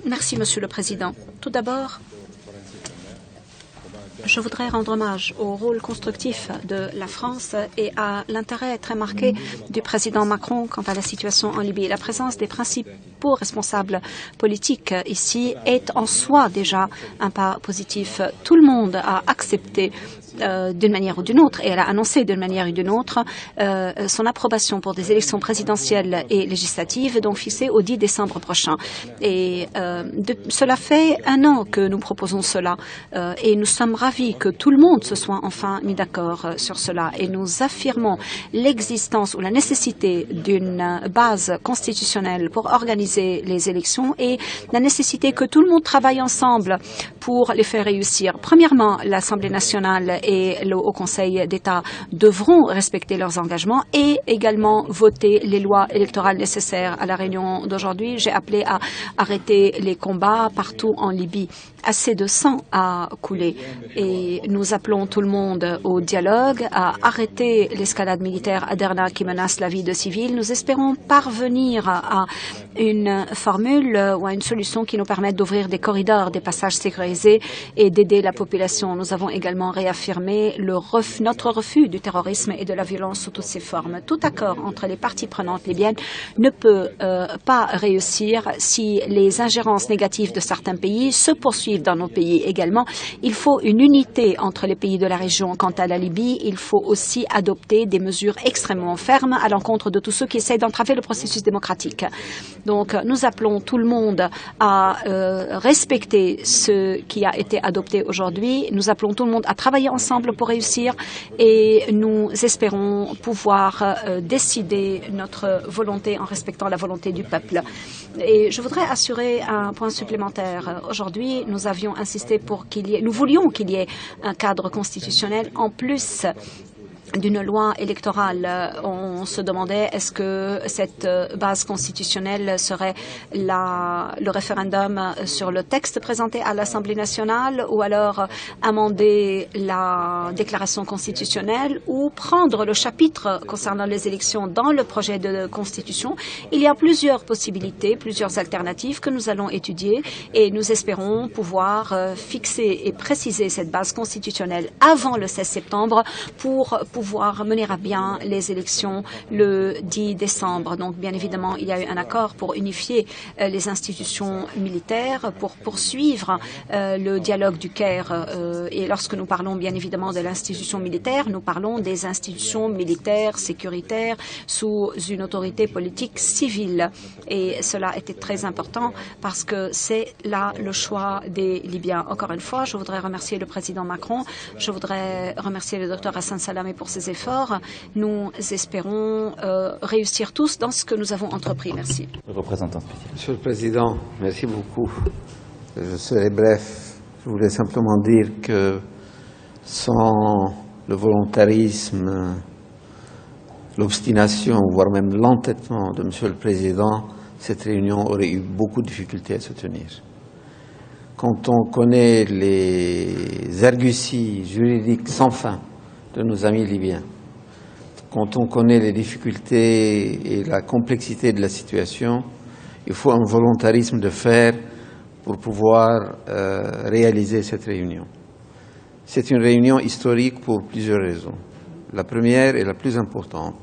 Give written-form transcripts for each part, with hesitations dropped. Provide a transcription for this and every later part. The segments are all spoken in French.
Merci, Monsieur le Président. Tout d'abord, je voudrais rendre hommage au rôle constructif de la France et à l'intérêt très marqué du président Macron quant à la situation en Libye. La présence des principaux responsables politiques ici est en soi déjà un pas positif. Tout le monde a accepté d'une manière ou d'une autre, et elle a annoncé d'une manière ou d'une autre son approbation pour des élections présidentielles et législatives, donc fixées au 10 décembre prochain. Et cela fait un an que nous proposons cela, et nous sommes ravis que tout le monde se soit enfin mis d'accord sur cela. Et nous affirmons l'existence ou la nécessité d'une base constitutionnelle pour organiser les élections et la nécessité que tout le monde travaille ensemble pour les faire réussir. Premièrement, l'Assemblée nationale et le Haut Conseil d'État devront respecter leurs engagements et également voter les lois électorales nécessaires. À la réunion d'aujourd'hui, j'ai appelé à arrêter les combats partout en Libye. Assez de sang a coulé et nous appelons tout le monde au dialogue, à arrêter l'escalade militaire à Derna qui menace la vie de civils. Nous espérons parvenir à une formule ou à une solution qui nous permette d'ouvrir des corridors, des passages sécurisés et d'aider la population. Nous avons également réaffirmé notre refus du terrorisme et de la violence sous toutes ses formes. Tout accord entre les parties prenantes libyennes ne peut pas réussir si les ingérences négatives de certains pays se poursuivent dans nos pays également. Il faut une unité entre les pays de la région. Quant à la Libye, il faut aussi adopter des mesures extrêmement fermes à l'encontre de tous ceux qui essaient d'entraver le processus démocratique. Donc, nous appelons tout le monde à respecter ce qui a été adopté aujourd'hui. Nous appelons tout le monde à travailler ensemble pour réussir et nous espérons pouvoir décider notre volonté en respectant la volonté du peuple. Et je voudrais assurer un point supplémentaire. Aujourd'hui, nous avions insisté nous voulions qu'il y ait un cadre constitutionnel en plus d'une loi électorale. On se demandait est-ce que cette base constitutionnelle serait le référendum sur le texte présenté à l'Assemblée nationale ou alors amender la déclaration constitutionnelle ou prendre le chapitre concernant les élections dans le projet de constitution. Il y a plusieurs possibilités, plusieurs alternatives que nous allons étudier et nous espérons pouvoir fixer et préciser cette base constitutionnelle avant le 16 septembre pour pouvoir mener à bien les élections le 10 décembre. Donc, bien évidemment, il y a eu un accord pour unifier les institutions militaires, pour poursuivre le dialogue du Caire. Et lorsque nous parlons, bien évidemment, de l'institution militaire, nous parlons des institutions militaires, sécuritaires, sous une autorité politique civile. Et cela était très important parce que c'est là le choix des Libyens. Encore une fois, je voudrais remercier le président Macron. Je voudrais remercier le docteur Hassan Salamé pour ses efforts. Nous espérons réussir tous dans ce que nous avons entrepris. Merci. Le représentant spécial. Monsieur le Président, merci beaucoup. Je serai bref. Je voulais simplement dire que sans le volontarisme, l'obstination, voire même l'entêtement de Monsieur le Président, cette réunion aurait eu beaucoup de difficultés à se tenir. Quand on connaît les arguties juridiques sans fin de nos amis libyens, quand on connaît les difficultés et la complexité de la situation, il faut un volontarisme de fer pour pouvoir réaliser cette réunion. C'est une réunion historique pour plusieurs raisons. La première et la plus importante,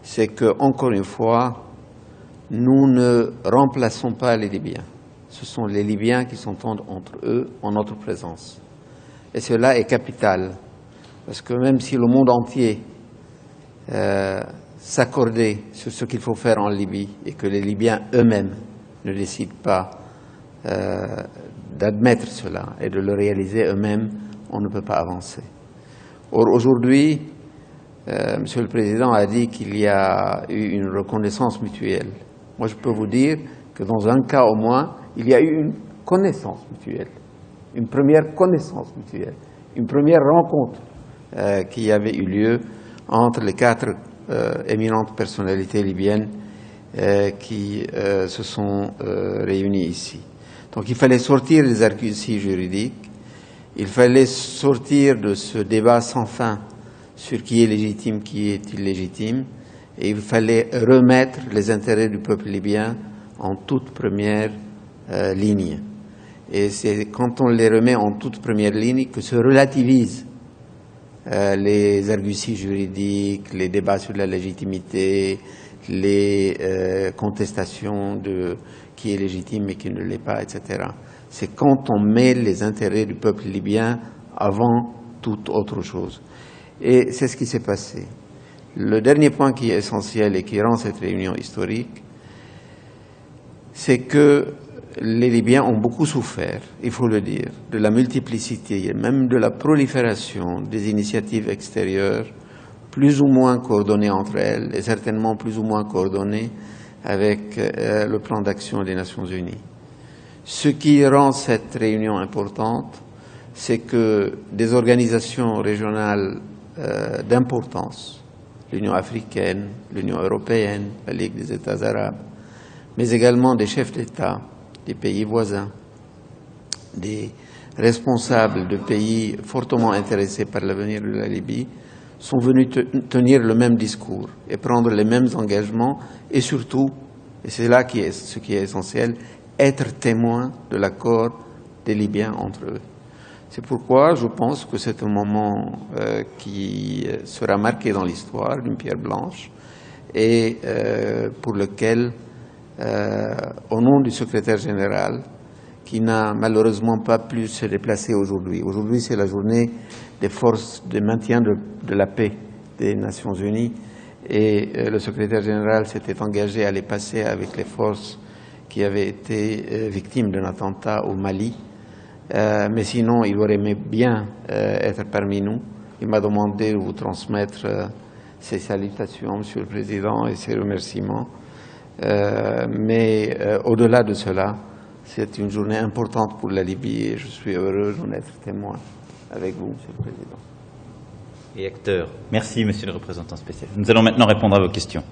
c'est que, encore une fois, nous ne remplaçons pas les Libyens. Ce sont les Libyens qui s'entendent entre eux en notre présence. Et cela est capital. Parce que même si le monde entier s'accordait sur ce qu'il faut faire en Libye et que les Libyens eux-mêmes ne décident pas d'admettre cela et de le réaliser eux-mêmes, on ne peut pas avancer. Or, aujourd'hui, Monsieur le Président a dit qu'il y a eu une reconnaissance mutuelle. Moi, je peux vous dire que dans un cas au moins, il y a eu une connaissance mutuelle, une première connaissance mutuelle, une première rencontre qui avait eu lieu entre les quatre éminentes personnalités libyennes qui se sont réunies ici. Donc il fallait sortir des arguties juridiques, il fallait sortir de ce débat sans fin sur qui est légitime, qui est illégitime, Et il fallait remettre les intérêts du peuple libyen en toute première ligne. Et c'est quand on les remet en toute première ligne que se relativisent les arguties juridiques, les débats sur la légitimité, les contestations de qui est légitime et qui ne l'est pas, etc. C'est quand on met les intérêts du peuple libyen avant toute autre chose. Et c'est ce qui s'est passé. Le dernier point qui est essentiel et qui rend cette réunion historique, c'est que les Libyens ont beaucoup souffert, il faut le dire, de la multiplicité et même de la prolifération des initiatives extérieures, plus ou moins coordonnées entre elles et certainement plus ou moins coordonnées avec le plan d'action des Nations Unies. Ce qui rend cette réunion importante, c'est que des organisations régionales d'importance, l'Union africaine, l'Union européenne, la Ligue des États arabes, mais également des chefs d'État des pays voisins, des responsables de pays fortement intéressés par l'avenir de la Libye, sont venus tenir le même discours et prendre les mêmes engagements et surtout, et c'est là ce qui est essentiel, être témoin de l'accord des Libyens entre eux. C'est pourquoi je pense que c'est un moment qui sera marqué dans l'histoire d'une pierre blanche et pour lequel, au nom du secrétaire général, qui n'a malheureusement pas pu se déplacer aujourd'hui. Aujourd'hui, c'est la journée des forces de maintien de la paix des Nations Unies et le secrétaire général s'était engagé à les passer avec les forces qui avaient été victimes d'un attentat au Mali. Mais sinon, il aurait aimé bien être parmi nous. Il m'a demandé de vous transmettre ses salutations, Monsieur le Président, et ses remerciements. Mais au-delà de cela, c'est une journée importante pour la Libye et je suis heureux d'en être témoin avec vous, Monsieur le Président. Et acteur. Merci, Monsieur le représentant spécial. Nous allons maintenant répondre à vos questions.